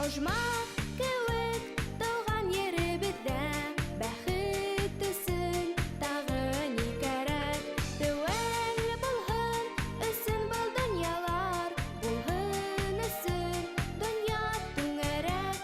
Ожмах кеуек тауған еребедә, бәхет өсөн тағы ни кәрәк? Тәүәл булһын өсөн был дөньялар, булһын өсөн дөнья түңәрәк.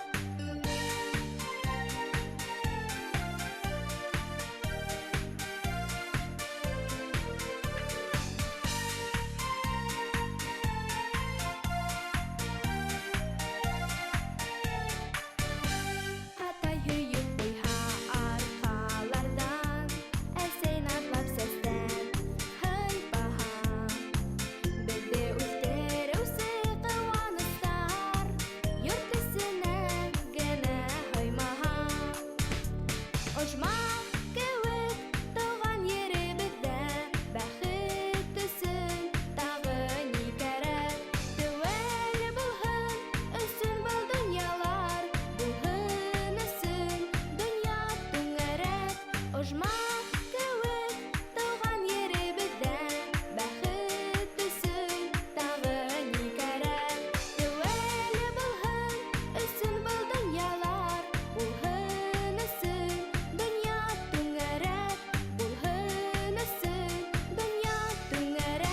Атай һөйөп куйһа арҡаларҙан, әсәй наҙлап сәстән һый баһа. Беҙҙе үҫтереүсе ҡыуаныстар йорт эсенә генә һыймаһа. Ожмах кеүек тыуған еребеҙҙә, бәхет өсөн тағы ни кәрәк? Тәүәл булһын өсөн был дөньялар, булһын өсөн дөнья түңәрәк. Ожмах кеүек тыуған еребеҙҙә, бәхет өсөн тағы ни кәрәк? Тәүәл булһын өсөн был дөньялар, булһын өсөн дөнья түңәрәк, булһын өсөн дөнья түңәрәк.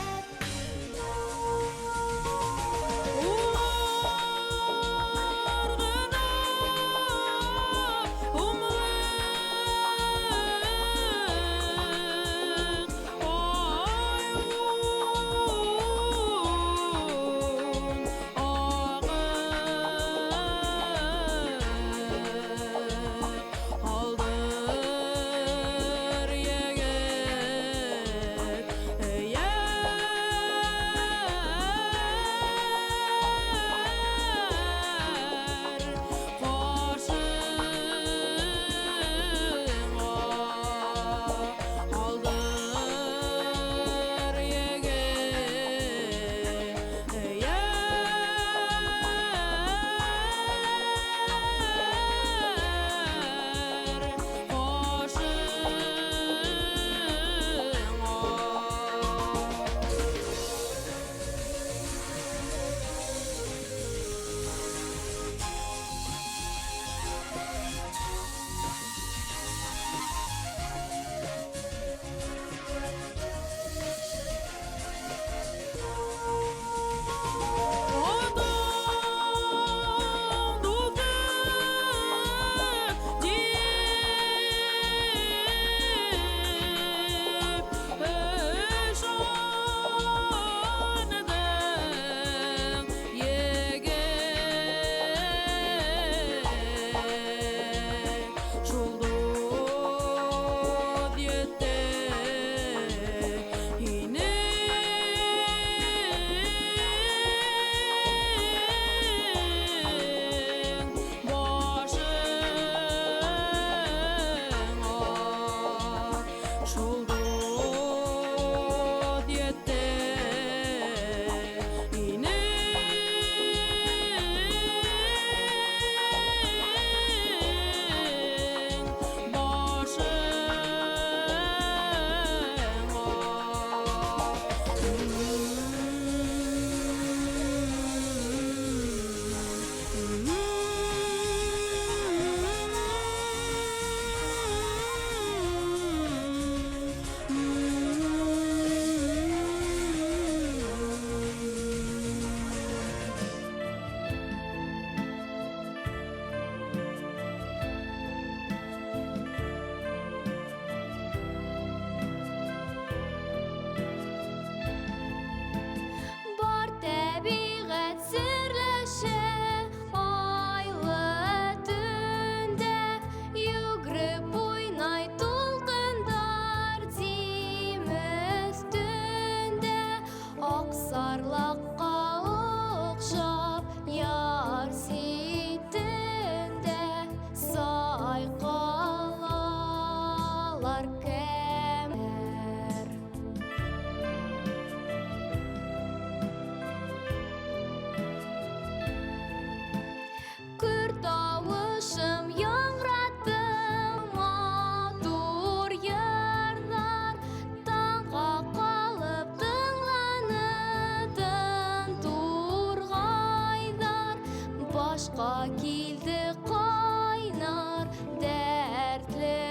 килде кайнар дәртле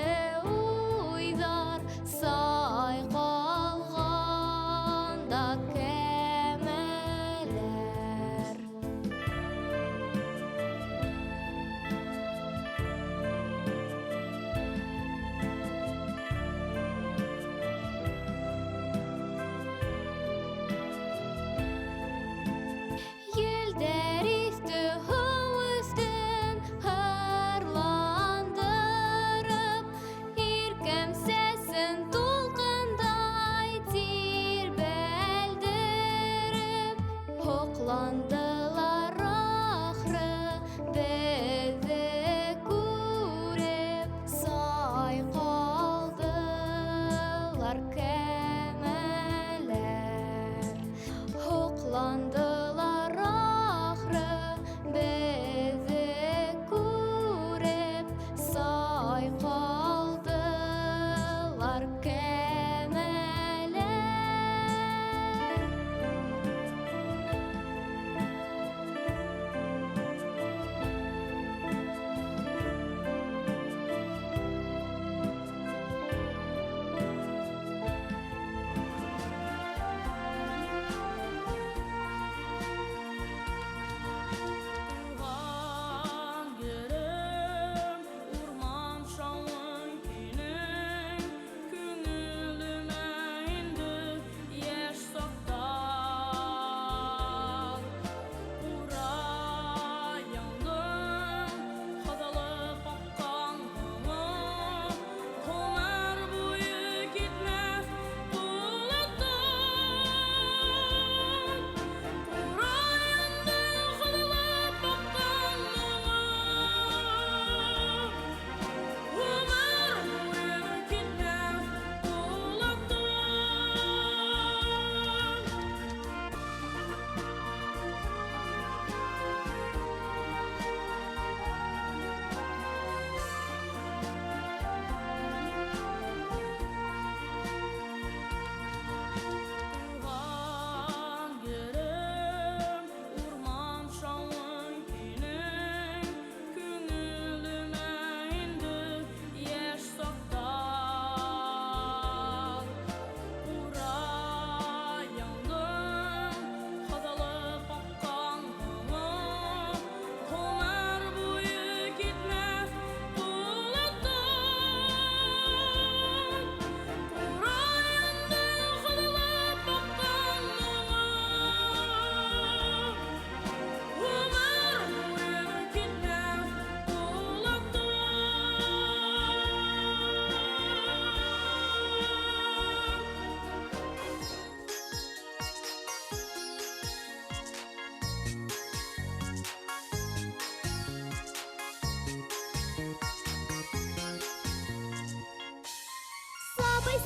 уйлар сайкалганда кәмәләр. Елдәр исте һыу өстен һырландырып, иркем сәсен тулкындай тирбәлдереп, һокландылар ахры безне күреп, сайкалдылар кәмәләр. Һокландылар ахры безне күреп, сайкалдылар кәмәләр. Туган ерем, урман шавын кинең, күңелемә инде яшь сактар. Ураеңдың кадалып аккан моңы, гомер буе китмәс булаттан. Ураеңдың кадалып аккан моңы, гомер буе китмәс булаттан. Туган ерем, урман шавын кинең, күңелемә инде яшь сактар. Ураеңдың кадалып аккан моңы, гомер буе китмәс булаттан. Ураеңдың кадалып аккан моңы, гомер буе китмәс Сабый